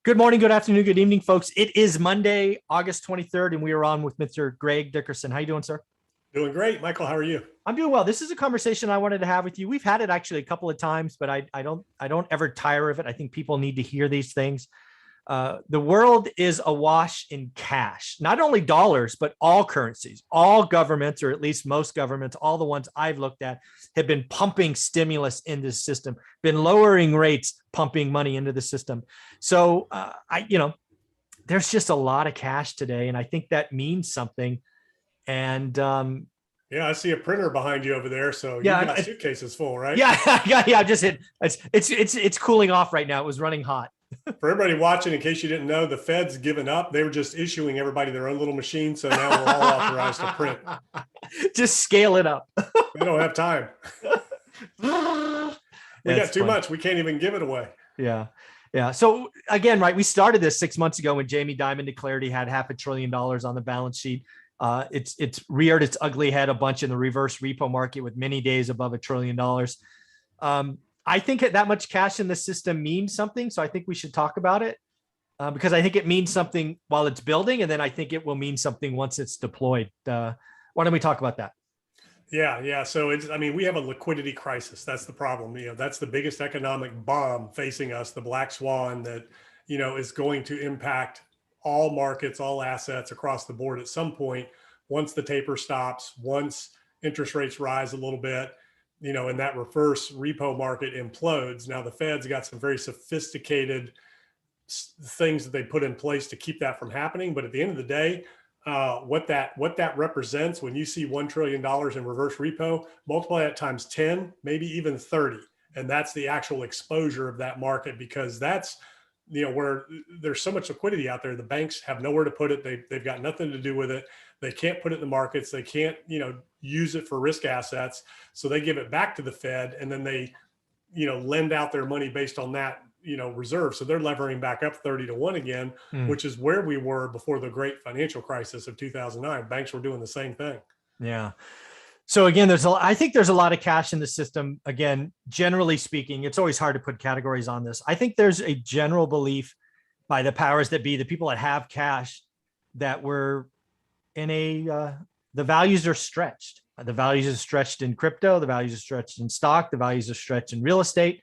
Good morning, good afternoon, good evening, folks. It is Monday, August 23rd, and we are on with Mr. Greg Dickerson. How you doing, sir? Doing great. Michael, how are you? I'm doing well. This is a conversation I wanted to have with you. We've had it actually a couple of times, but I don't ever tire of it. I think people need to hear these things. The world is awash in cash, not only dollars, but all currencies. All governments, or at least most governments, all the ones I've looked at, have been pumping stimulus into the system, been lowering rates, pumping money into the system. So, there's just a lot of cash today, and I think that means something. And Yeah, I see a printer behind you over there. So you've yeah, got suitcases full, right? yeah, yeah. I just hit. It's cooling off right now. It was running hot. For everybody watching, in case you didn't know, the Fed's given up. They were just issuing everybody their own little machine. So now we're all authorized to print. Just scale it up. We don't have time. We got too much. We can't even give it away. Yeah. Yeah. So again, right, we started this 6 months ago when Jamie Dimon declared he had $500 billion on the balance sheet. It's reared its ugly head a bunch in the reverse repo market with many days above $1 trillion. I think that much cash in the system means something. So I think we should talk about it because I think it means something while it's building. And then I think it will mean something once it's deployed. Why don't we talk about that? Yeah. So we have a liquidity crisis. That's the problem. That's the biggest economic bomb facing us, the black swan that, is going to impact all markets, all assets across the board at some point, once the taper stops, once interest rates rise a little bit, and that reverse repo market implodes. Now the Fed's got some very sophisticated things that they put in place to keep that from happening. But at the end of the day, what that represents, when you see $1 trillion in reverse repo, multiply that times 10, maybe even 30. And that's the actual exposure of that market, because that's, where there's so much liquidity out there. The banks have nowhere to put it. They've got nothing to do with it. They can't put it in the markets. They can't, use it for risk assets. So they give it back to the Fed, and then they, lend out their money based on that, reserve. So they're levering back up 30-1 again, which is where we were before the great financial crisis of 2009. Banks were doing the same thing. Yeah. So again, I think there's a lot of cash in the system. Again, generally speaking, it's always hard to put categories on this. I think there's a general belief by the powers that be, the people that have cash, that we're in the values are stretched. The values are stretched in crypto. The values are stretched in stock. The values are stretched in real estate.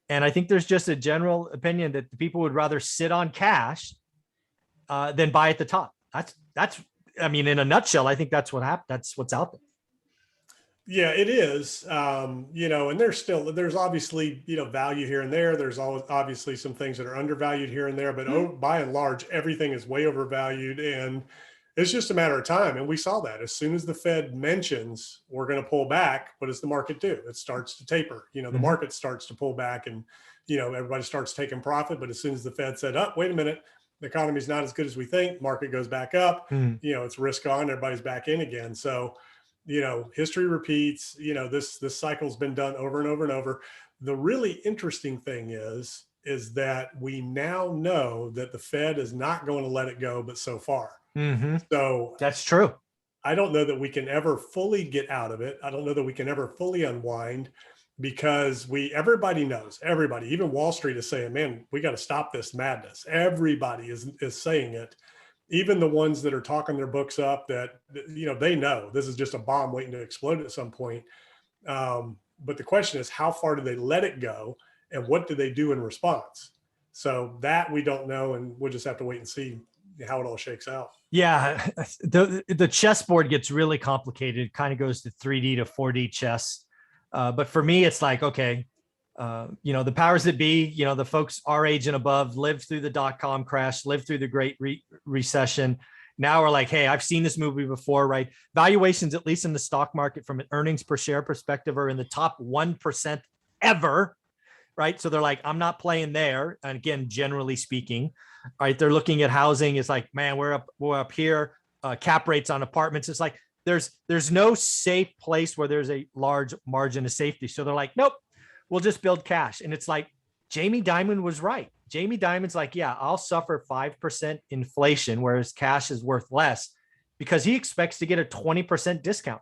And I think there's just a general opinion that the people would rather sit on cash than buy at the top. In a nutshell, I think that's what happened. That's what's out there. Yeah, it is. And there's obviously, value here and there. There's always obviously some things that are undervalued here and there, but by and large, everything is way overvalued, and it's just a matter of time. And we saw that as soon as the Fed mentions we're going to pull back, what does the market do? It starts to taper. The market starts to pull back, and, everybody starts taking profit. But as soon as the Fed said, oh, wait a minute, the economy's not as good as we think, market goes back up, it's risk on, everybody's back in again. So, history repeats. This cycle's been done over and over and over. The really interesting thing is that we now know that the Fed is not going to let it go, but so far. So that's true. I don't know that we can ever fully get out of it. I don't know that we can ever fully unwind, because everybody knows, even Wall Street is saying, man, we got to stop this madness. Everybody is saying it. Even the ones that are talking their books up, that, they know this is just a bomb waiting to explode at some point. But the question is, how far do they let it go, and what do they do in response? So that we don't know, and we'll just have to wait and see how it all shakes out. Yeah, the chessboard gets really complicated. It kind of goes to 3D to 4D chess. But for me, it's like, okay, the powers that be, the folks our age and above, lived through the dot-com crash, lived through the Great Recession. Now we're like, hey, I've seen this movie before, right? Valuations, at least in the stock market, from an earnings per share perspective, are in the top 1% ever, right? So they're like, I'm not playing there. And again, generally speaking, right? They're looking at housing. It's like, man, we're up here. Cap rates on apartments. It's like, there's no safe place where there's a large margin of safety. So they're like, nope, we'll just build cash. And it's like, Jamie Dimon was right. Jamie Dimon's like, yeah, I'll suffer 5% inflation, whereas cash is worth less, because he expects to get a 20% discount.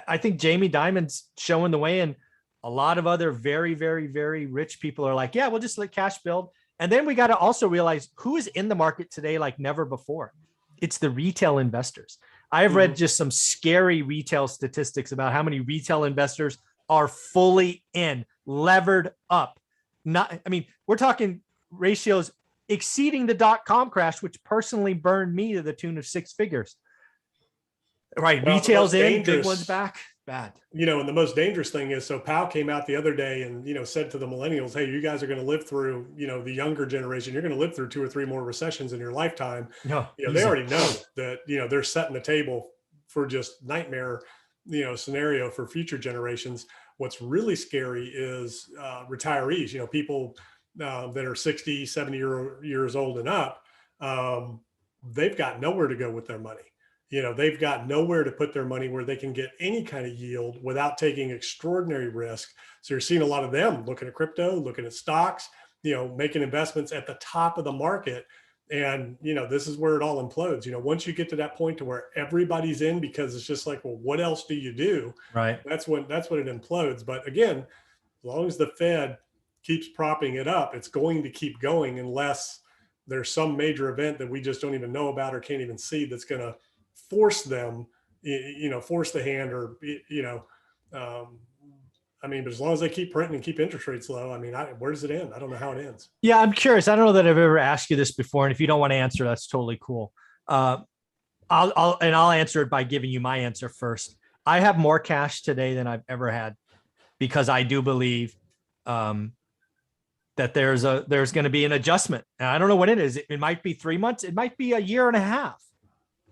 I think Jamie Dimon's showing the way, and a lot of other very, very, very rich people are like, yeah, we'll just let cash build. And then we got to also realize who is in the market today like never before. It's the retail investors. I've read just some scary retail statistics about how many retail investors are fully in, levered up. Not, I mean, we're talking ratios exceeding the dot-com crash, which personally burned me to the tune of 6 figures. Right. Well, Retail's in, big one's back. Bad. And the most dangerous thing is, so Powell came out the other day and, said to the millennials, hey, you guys are going to live through, the younger generation, you're going to live through 2 or 3 more recessions in your lifetime. No, they already know that, they're setting the table for just nightmare, scenario for future generations. What's really scary is retirees, people that are 60, 70 years old and up. They've got nowhere to go with their money. They've got nowhere to put their money where they can get any kind of yield without taking extraordinary risk. So you're seeing a lot of them looking at crypto, looking at stocks, making investments at the top of the market. And, this is where it all implodes. Once you get to that point to where everybody's in, because it's just like, well, what else do you do? Right. That's when it implodes. But again, as long as the Fed keeps propping it up, it's going to keep going unless there's some major event that we just don't even know about or can't even see that's going to force them, force the hand, or, but as long as they keep printing and keep interest rates low, where does it end? I don't know how it ends. Yeah, I'm curious. I don't know that I've ever asked you this before. And if you don't want to answer, that's totally cool. I'll answer it by giving you my answer first. I have more cash today than I've ever had because I do believe that there's going to be an adjustment. And I don't know what it is. It might be 3 months. It might be a year and a half.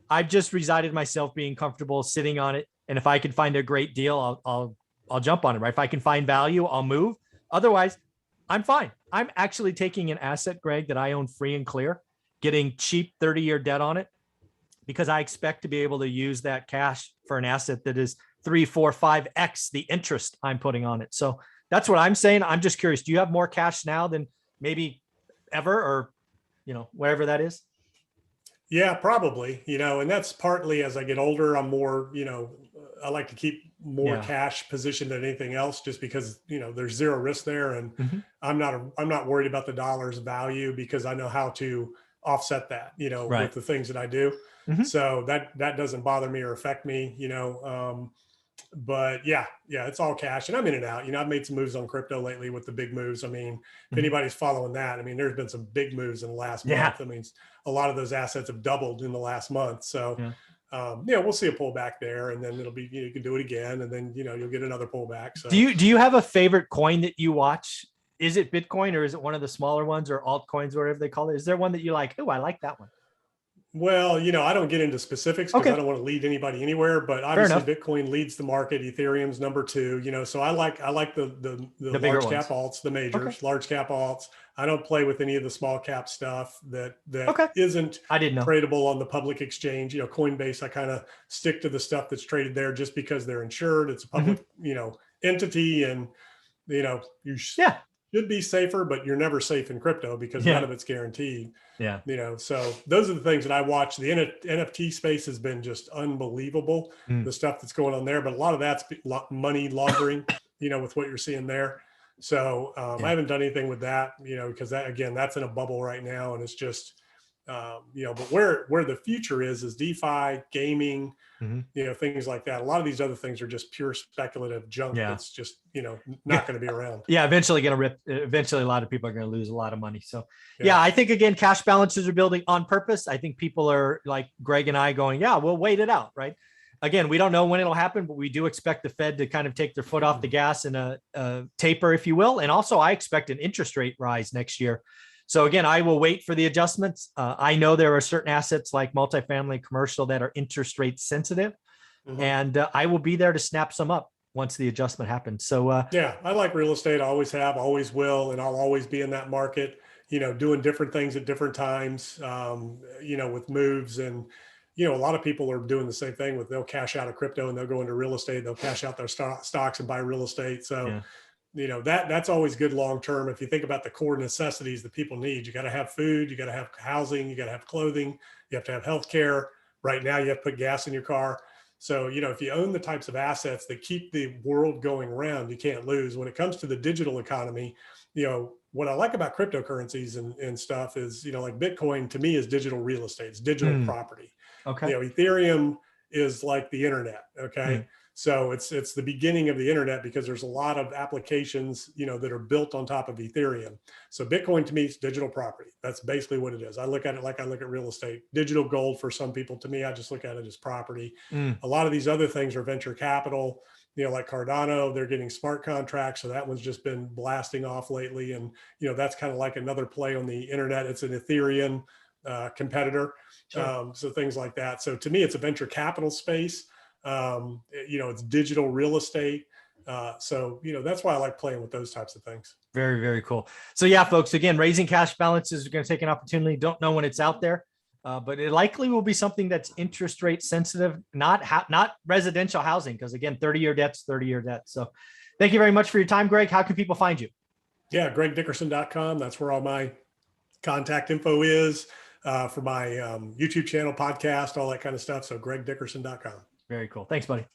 I've just resided myself being comfortable sitting on it. And if I can find a great deal, I'll jump on it, right? If I can find value, I'll move. Otherwise, I'm fine. I'm actually taking an asset, Greg, that I own free and clear, getting cheap 30-year debt on it, because I expect to be able to use that cash for an asset that is 3, 4, 5x the interest I'm putting on it. So that's what I'm saying. I'm just curious. Do you have more cash now than maybe ever, or, wherever that is? Yeah, probably, and that's partly as I get older, I'm more, I like to keep more cash position than anything else, just because, there's zero risk there. And I'm not worried about the dollar's value because I know how to offset that, with the things that I do. So that doesn't bother me or affect me, but yeah, it's all cash, and I'm in and out. I've made some moves on crypto lately with the big moves. If anybody's following that, there's been some big moves in the last month. A lot of those assets have doubled in the last month. So, we'll see a pullback there, and then it'll be, you can do it again, and then, you'll get another pullback. So do you have a favorite coin that you watch? Is it Bitcoin, or is it one of the smaller ones, or altcoins, whatever they call it? Is there one that you like? Oh, I like that one. Well, I don't get into specifics because I don't want to lead anybody anywhere, but obviously Bitcoin leads the market. Ethereum's number 2, so I like the large cap alts, the majors, large cap alts. I don't play with any of the small cap stuff that isn't tradable on the public exchange. Coinbase, I kind of stick to the stuff that's traded there just because they're insured. It's a public, entity, and, you should be safer, but you're never safe in crypto because none of it's guaranteed. Yeah. So those are the things that I watch. The NFT space has been just unbelievable, the stuff that's going on there, but a lot of that's money laundering, with what you're seeing there. So I haven't done anything with that, because that's in a bubble right now. And it's just, but where the future is DeFi, gaming, things like that. A lot of these other things are just pure speculative junk. It's just, not going to be around. Eventually a lot of people are going to lose a lot of money. So I think, again, cash balances are building on purpose. I think people are like Greg and I going, we'll wait it out. Right. Again, we don't know when it'll happen, but we do expect the Fed to kind of take their foot off the gas in a taper, if you will. And also I expect an interest rate rise next year. So again, I will wait for the adjustments. I know there are certain assets like multifamily, commercial that are interest rate sensitive, and I will be there to snap some up once the adjustment happens. So I like real estate. I always have, always will, and I'll always be in that market, doing different things at different times, with moves. And, a lot of people are doing the same thing they'll cash out of crypto and they'll go into real estate. They'll cash out their stocks and buy real estate. So that's always good long-term. If you think about the core necessities that people need, you got to have food, you got to have housing, you got to have clothing, you have to have healthcare. Right now you have to put gas in your car. So, if you own the types of assets that keep the world going round, you can't lose. When it comes to the digital economy, what I like about cryptocurrencies and stuff is, like Bitcoin to me is digital real estate, it's digital property. Okay. Ethereum is like the internet. Okay. Mm. So it's the beginning of the internet because there's a lot of applications, that are built on top of Ethereum. So Bitcoin to me is digital property. That's basically what it is. I look at it like I look at real estate. Digital gold for some people. To me, I just look at it as property. Mm. A lot of these other things are venture capital, like Cardano, they're getting smart contracts. So that one's just been blasting off lately. And, that's kind of like another play on the internet. It's an Ethereum competitor. Sure. So things like that. So to me, it's a venture capital space. It's digital real estate. So that's why I like playing with those types of things. Very, very cool. So yeah, folks, again, raising cash balances are going to take an opportunity. Don't know when it's out there, but it likely will be something that's interest rate sensitive, not residential housing, because again, 30-year debt's 30-year debt. So thank you very much for your time, Greg. How can people find you? Yeah, gregdickerson.com. That's where all my contact info is for my YouTube channel, podcast, all that kind of stuff. So gregdickerson.com. Very cool. Thanks, buddy.